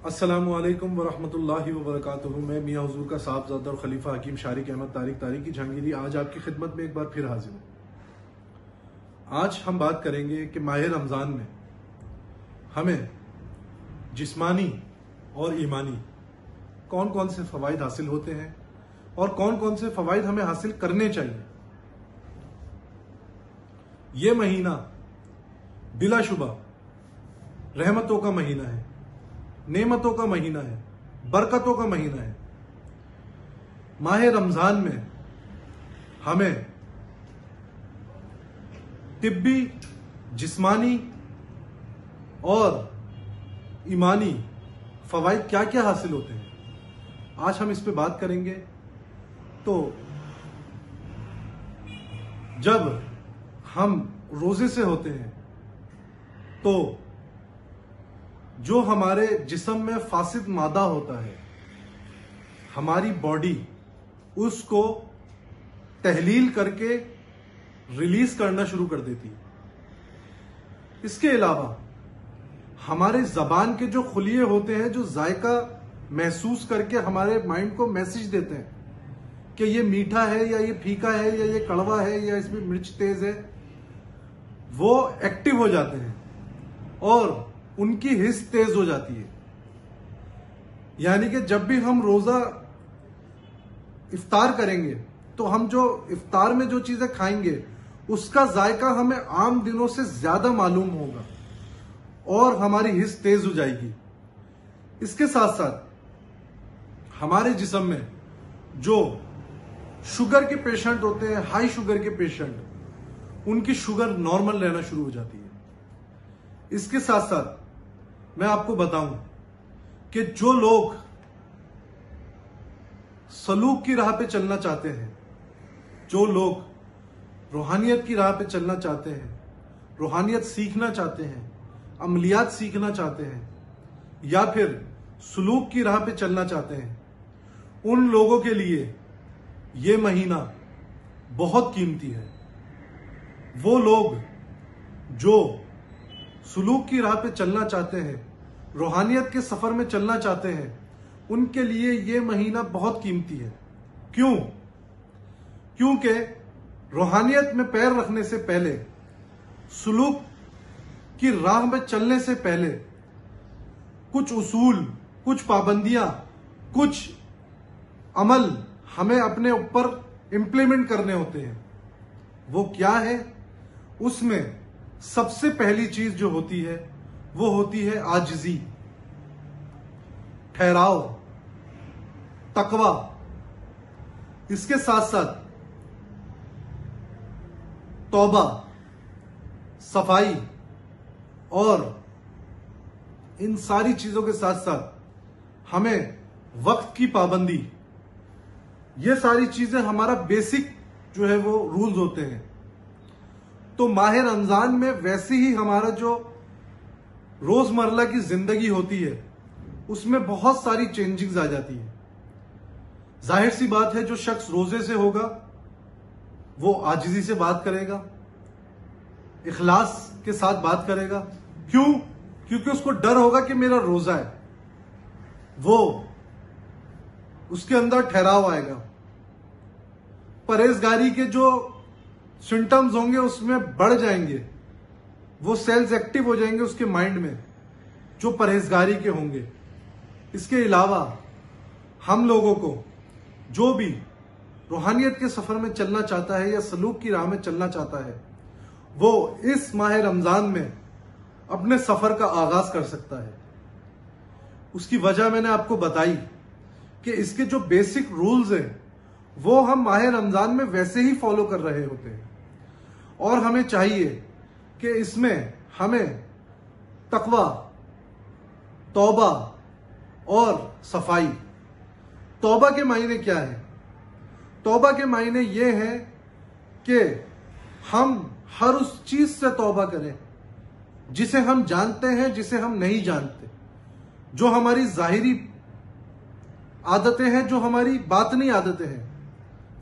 अस्सलामुअलैकुम वरहमतुल्लाहि वबरकातुहू। मैं मियाँ हुजूर का साहबजादा और खलीफा हकीम शारिक अहमद तारिकी जहांगीरी आज आपकी खिदमत में एक बार फिर हाजिर हूँ। आज हम बात करेंगे कि माह रमज़ान में हमें जिस्मानी और ईमानी कौन कौन से फ़वाइद हासिल होते हैं और कौन कौन से फ़वाइद हमें हासिल करने चाहिए। ये महीना बिलाशुबा रहमतों का महीना है, नेमतों का महीना है, बरकतों का महीना है। माह रमजान में हमें तिब्बी, जिस्मानी और ईमानी फवाइद क्या क्या हासिल होते हैं, आज हम इस पे बात करेंगे। तो जब हम रोजे से होते हैं तो जो हमारे जिस्म में फासिद मादा होता है, हमारी बॉडी उसको तहलील करके रिलीज करना शुरू कर देती है। इसके अलावा हमारे जबान के जो खुलिये होते हैं, जो जायका महसूस करके हमारे माइंड को मैसेज देते हैं कि ये मीठा है या ये फीका है या ये कड़वा है या इसमें मिर्च तेज है, वो एक्टिव हो जाते हैं और उनकी हिस्स तेज हो जाती है। यानी कि जब भी हम रोजा इफ्तार करेंगे तो हम जो इफ्तार में जो चीजें खाएंगे उसका जायका हमें आम दिनों से ज्यादा मालूम होगा और हमारी हिस्स तेज हो जाएगी। इसके साथ साथ हमारे जिस्म में जो शुगर के पेशेंट होते हैं, हाई शुगर के पेशेंट, उनकी शुगर नॉर्मल रहना शुरू हो जाती है। इसके साथ साथ मैं आपको बताऊं कि जो लोग सलूक की राह पे चलना चाहते हैं, जो लोग रूहानियत की राह पे चलना चाहते हैं, रूहानियत सीखना चाहते हैं, अमलियात सीखना चाहते हैं या फिर सलूक की राह पे चलना चाहते हैं, उन लोगों के लिए ये महीना बहुत कीमती है। वो लोग जो सुलूक की राह पे चलना चाहते हैं, रूहानियत के सफर में चलना चाहते हैं, उनके लिए ये महीना बहुत कीमती है। क्यों? क्योंकि रूहानियत में पैर रखने से पहले, सुलूक की राह में चलने से पहले कुछ उसूल, कुछ पाबंदियां, कुछ अमल हमें अपने ऊपर इंप्लीमेंट करने होते हैं। वो क्या है? उसमें सबसे पहली चीज जो होती है वो होती है आजिजी, ठहराव, तकवा। इसके साथ साथ तौबा, सफाई और इन सारी चीजों के साथ साथ हमें वक्त की पाबंदी, ये सारी चीजें हमारा बेसिक जो है वो रूल्स होते हैं। तो माह रमजान में वैसे ही हमारा जो रोजमर्रा की जिंदगी होती है उसमें बहुत सारी चेंजिंग्स आ जाती है। जाहिर सी बात है, जो शख्स रोजे से होगा वो आजिजी से बात करेगा, इखलास के साथ बात करेगा। क्यों? क्योंकि उसको डर होगा कि मेरा रोजा है, वो उसके अंदर ठहराव आएगा। परहेजगारी के जो सिम्टम्स होंगे उसमें बढ़ जाएंगे, वो सेल्स एक्टिव हो जाएंगे उसके माइंड में जो परहेजगारी के होंगे। इसके अलावा हम लोगों को जो भी रूहानियत के सफर में चलना चाहता है या सलूक की राह में चलना चाहता है, वो इस माह रमजान में अपने सफर का आगाज कर सकता है। उसकी वजह मैंने आपको बताई कि इसके जो बेसिक रूल्स हैं वो हम माह रमजान में वैसे ही फॉलो कर रहे होते हैं और हमें चाहिए कि इसमें हमें तकवा, तौबा और सफाई। तौबा के मायने क्या है? तौबा के मायने ये हैं कि हम हर उस चीज से तौबा करें जिसे हम जानते हैं, जिसे हम नहीं जानते, जो हमारी जाहिरी आदतें हैं, जो हमारी बातनी आदतें हैं।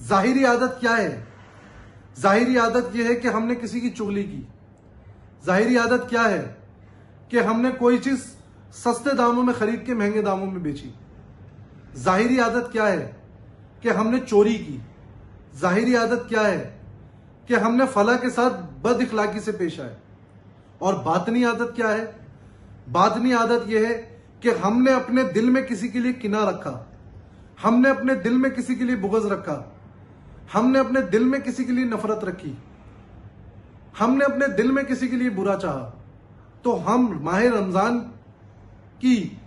जाहिरी आदत क्या है? जाहिरी आदत यह है कि हमने किसी की चुगली की। जाहिरी आदत क्या है? कि हमने कोई चीज सस्ते दामों में खरीद के महंगे दामों में बेची। जाहिरी आदत क्या है कि हमने चोरी की। जाहिरी आदत क्या है कि हमने फला के साथ बद इखलाकी से पेश आए। और बातनी आदत क्या है? बातनी आदत यह है कि हमने अपने दिल में किसी के लिए किना रखा, हमने अपने दिल में किसी के लिए बुग़्ज़ रखा, हमने अपने दिल में किसी के लिए नफरत रखी, हमने अपने दिल में किसी के लिए बुरा चाहा। तो हम माह रमजान की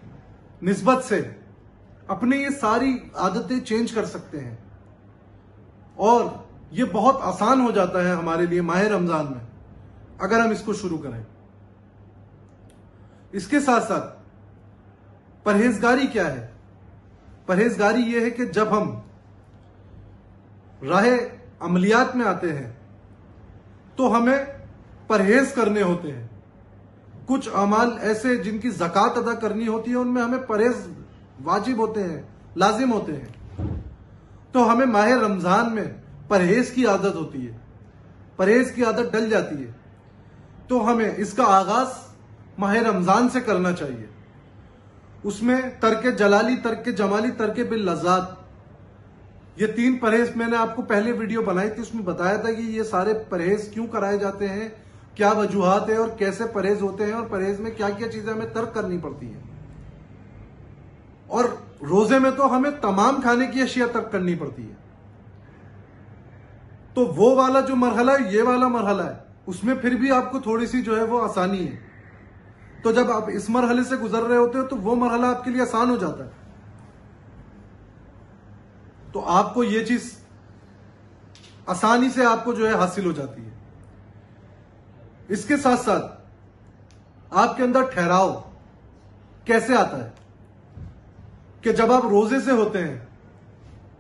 निस्बत से अपनी ये सारी आदतें चेंज कर सकते हैं और ये बहुत आसान हो जाता है हमारे लिए माह रमजान में अगर हम इसको शुरू करें। इसके साथ साथ परहेजगारी क्या है? परहेजगारी यह है कि जब हम राह अमलियात में आते हैं तो हमें परहेज करने होते हैं। कुछ अमाल ऐसे जिनकी ज़कात अदा करनी होती है उनमें हमें परहेज वाजिब होते हैं, लाजिम होते हैं। तो हमें माह रमजान में परहेज की आदत होती है, परहेज की आदत डल जाती है। तो हमें इसका आगाज माह रमजान से करना चाहिए। उसमें तर्क जलाली, तर्क जमाली, तर्क बिल लज़्ज़ात, ये 3 परहेज मैंने आपको पहले वीडियो बनाई थी, उसमें बताया था कि ये सारे परहेज क्यों कराए जाते हैं, क्या वजूहात है और कैसे परहेज होते हैं और परहेज में क्या क्या चीजें हमें तर्क करनी पड़ती है। और रोजे में तो हमें तमाम खाने की अशिया तर्क करनी पड़ती है। तो वो वाला जो मरहला है, ये वाला मरहला है, उसमें फिर भी आपको थोड़ी सी जो है वो आसानी है। तो जब आप इस मरहले से गुजर रहे होते हो तो वो मरहला आपके लिए आसान हो जाता है। तो आपको ये चीज आसानी से आपको जो है हासिल हो जाती है। इसके साथ साथ आपके अंदर ठहराव कैसे आता है कि जब आप रोजे से होते हैं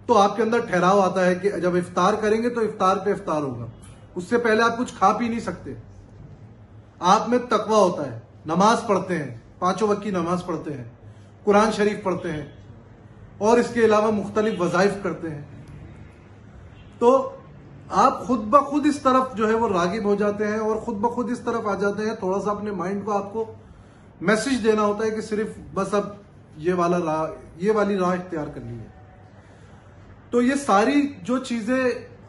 तो आपके अंदर ठहराव आता है कि जब इफ्तार करेंगे तो इफ्तार पे इफ्तार होगा, उससे पहले आप कुछ खा पी नहीं सकते। आप में तकवा होता है, नमाज पढ़ते हैं, 5 वक्त की नमाज पढ़ते हैं, कुरान शरीफ पढ़ते हैं और इसके अलावा मुख्तलिफ वज़ाइफ करते हैं। तो आप खुद ब खुद इस तरफ जो है वो रागिब हो जाते हैं और खुद ब खुद इस तरफ आ जाते हैं। थोड़ा सा अपने माइंड को आपको मैसेज देना होता है कि सिर्फ बस अब ये वाली राह इख्तियार करनी है। तो ये सारी जो चीजें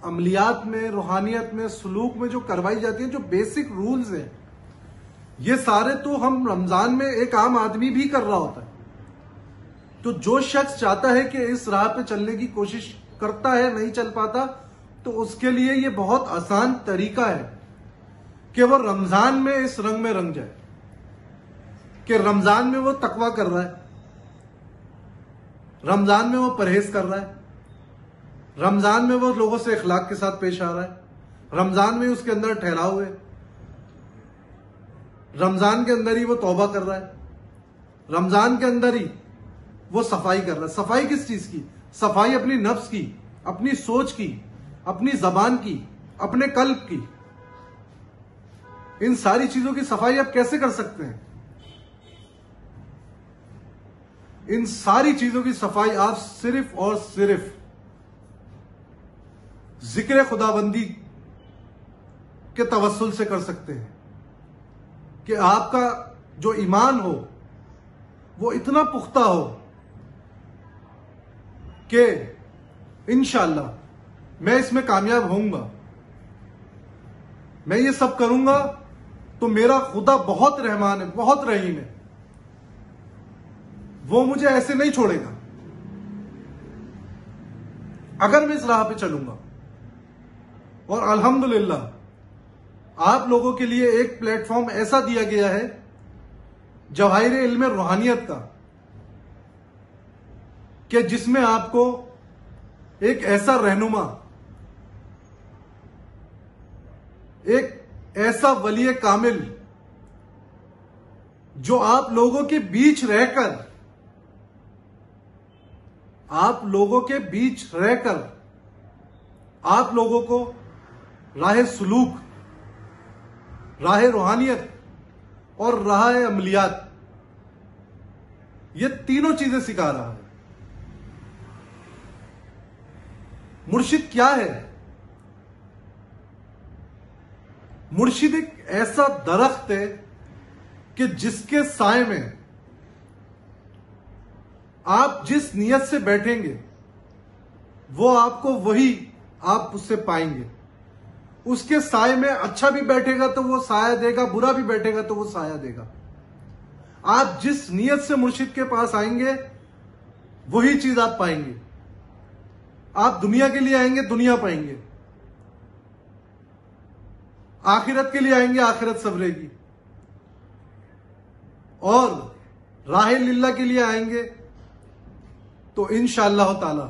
अमलियात में, रूहानियत में, सुलूक में जो करवाई जाती हैं, जो बेसिक रूल्स हैं, ये सारे तो हम रमजान में एक आम आदमी भी कर रहा होता है। तो जो शख्स चाहता है कि इस राह पे चलने की कोशिश करता है, नहीं चल पाता, तो उसके लिए ये बहुत आसान तरीका है कि वो रमजान में इस रंग में रंग जाए कि रमजान में वो तकवा कर रहा है, रमजान में वो परहेज कर रहा है, रमजान में वो लोगों से इखलाक के साथ पेश आ रहा है, रमजान में उसके अंदर ठहराव है, रमजान के अंदर ही वो तौबा कर रहा है, रमजान के अंदर ही वो सफाई कर रहा है। सफाई किस चीज की? सफाई अपनी नफ्स की, अपनी सोच की, अपनी जबान की, अपने कल्ब की। इन सारी चीजों की सफाई आप कैसे कर सकते हैं? इन सारी चीजों की सफाई आप सिर्फ और सिर्फ जिक्र खुदाबंदी के तवस्सुल से कर सकते हैं कि आपका जो ईमान हो वो इतना पुख्ता हो कि इंशाअल्लाह मैं इसमें कामयाब होऊंगा, मैं ये सब करूंगा तो मेरा खुदा बहुत रहमान है, बहुत रहीम है, वो मुझे ऐसे नहीं छोड़ेगा अगर मैं इस राह पे चलूंगा। और अल्हम्दुलिल्लाह आप लोगों के लिए एक प्लेटफॉर्म ऐसा दिया गया है जवाहिर इल्म रूहानियत का कि जिसमें आपको एक ऐसा रहनुमा, एक ऐसा वली कामिल जो आप लोगों के बीच रहकर, आप लोगों को राह सुलूक, राह रूहानियत और राह अमलियात, ये तीनों चीजें सिखा रहा है। मुर्शिद क्या है? मुर्शिद एक ऐसा दरख्त है कि जिसके साए में आप जिस नियत से बैठेंगे वो आपको वही आप उससे पाएंगे। उसके साए में अच्छा भी बैठेगा तो वो साया देगा, बुरा भी बैठेगा तो वो साया देगा। आप जिस नियत से मुर्शिद के पास आएंगे वही चीज आप पाएंगे। आप दुनिया के लिए आएंगे, दुनिया पाएंगे। आखिरत के लिए आएंगे, आखिरत सवरेगी। और राह लिल्लाह के लिए आएंगे तो इंशाअल्लाह ताला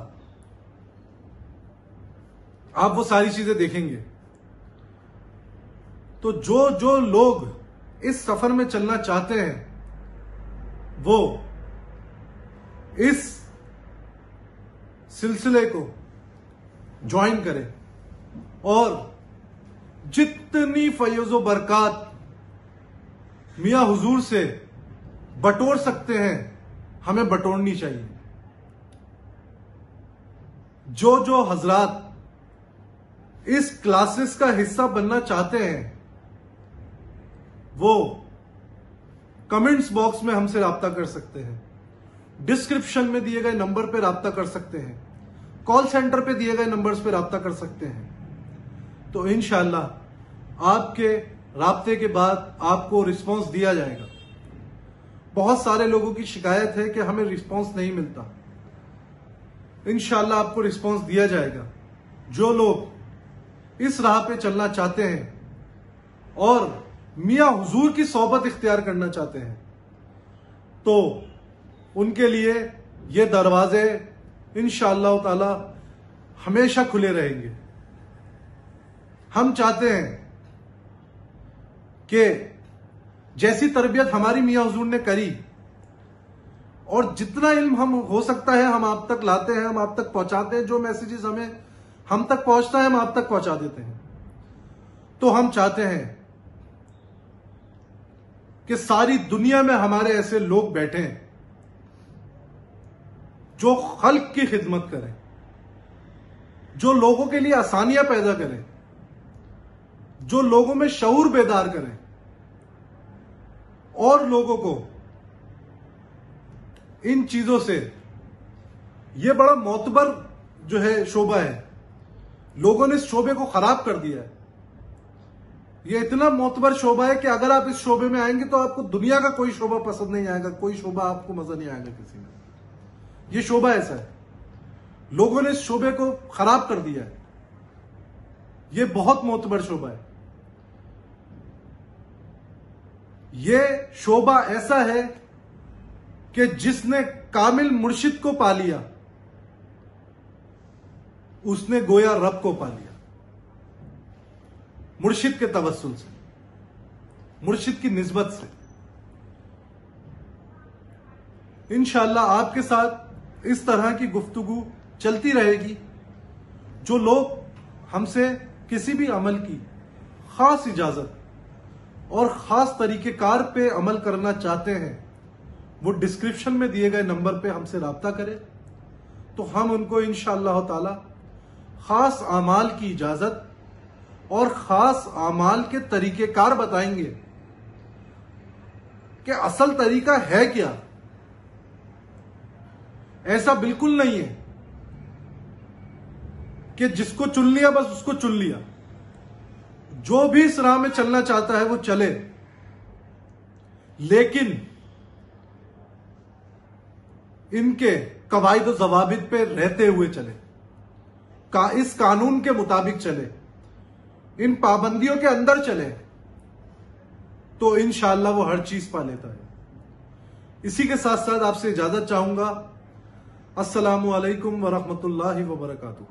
आप वो सारी चीजें देखेंगे। तो जो जो लोग इस सफर में चलना चाहते हैं वो इस सिलसिले को ज्वाइन करें और जितनी फैज़ो बरकत मियां हुजूर से बटोर सकते हैं हमें बटोरनी चाहिए। जो जो हजरात इस क्लासेस का हिस्सा बनना चाहते हैं वो कमेंट्स बॉक्स में हमसे राब्ता कर सकते हैं, डिस्क्रिप्शन में दिए गए नंबर पर राब्ता कर सकते हैं, कॉल सेंटर पे दिए गए नंबर्स पे राब्ता कर सकते हैं। तो इंशाअल्लाह आपके राब्ते के बाद आपको रिस्पांस दिया जाएगा। बहुत सारे लोगों की शिकायत है कि हमें रिस्पांस नहीं मिलता। इंशाअल्लाह आपको रिस्पांस दिया जाएगा। जो लोग इस राह पे चलना चाहते हैं और मियां हुजूर की सोबत इख्तियार करना चाहते हैं तो उनके लिए ये दरवाजे इंशाअल्लाह ताला हमेशा खुले रहेंगे। हम चाहते हैं कि जैसी तरबियत हमारी मियां हुजूर ने करी और जितना इल्म हम हो सकता है हम आप तक लाते हैं, हम आप तक पहुंचाते हैं। जो मैसेजेस हम तक पहुंचता है हम आप तक पहुंचा देते हैं। तो हम चाहते हैं कि सारी दुनिया में हमारे ऐसे लोग बैठे हैं जो खल्क की खिदमत करें, जो लोगों के लिए आसानियां पैदा करें, जो लोगों में शऊर बेदार करें और लोगों को इन चीजों से, यह बड़ा मोतबर जो है शोबा है, लोगों ने इस शोबे को खराब कर दिया है। यह इतना मोतबर शोबा है कि अगर आप इस शोबे में आएंगे तो आपको दुनिया का कोई शोबा पसंद नहीं आएगा, कोई शोबा आपको मजा नहीं आएगा किसी में। यह शोबा ऐसा है, लोगों ने इस शोबे को खराब कर दिया है। यह बहुत मोतबर शोबा है। यह शोबा ऐसा है कि जिसने कामिल मुर्शिद को पा लिया उसने गोया रब को पा लिया। मुर्शिद के तवस्सुल से, मुर्शिद की निस्बत से। इंशाअल्लाह आपके साथ इस तरह की गुफ्तगू चलती रहेगी। जो लोग हमसे किसी भी अमल की खास इजाजत और खास तरीकेकार पे अमल करना चाहते हैं वो डिस्क्रिप्शन में दिए गए नंबर पे हमसे राब्ता करें तो हम उनको इंशाअल्लाह ताला खास आमाल की इजाजत और खास आमाल के तरीकेकार बताएंगे कि असल तरीका है क्या। ऐसा बिल्कुल नहीं है कि जिसको चुन लिया बस उसको चुन लिया। जो भी इस राह में चलना चाहता है वो चले, लेकिन इनके कवायद और जवाबित पे रहते हुए चले, इस कानून के मुताबिक चले, इन पाबंदियों के अंदर चले तो इंशाअल्लाह वो हर चीज पा लेता है। इसी के साथ साथ आपसे इजाजत चाहूंगा। अस्सलामु अलैकुम व रहमतुल्लाहि व बरकातुहू।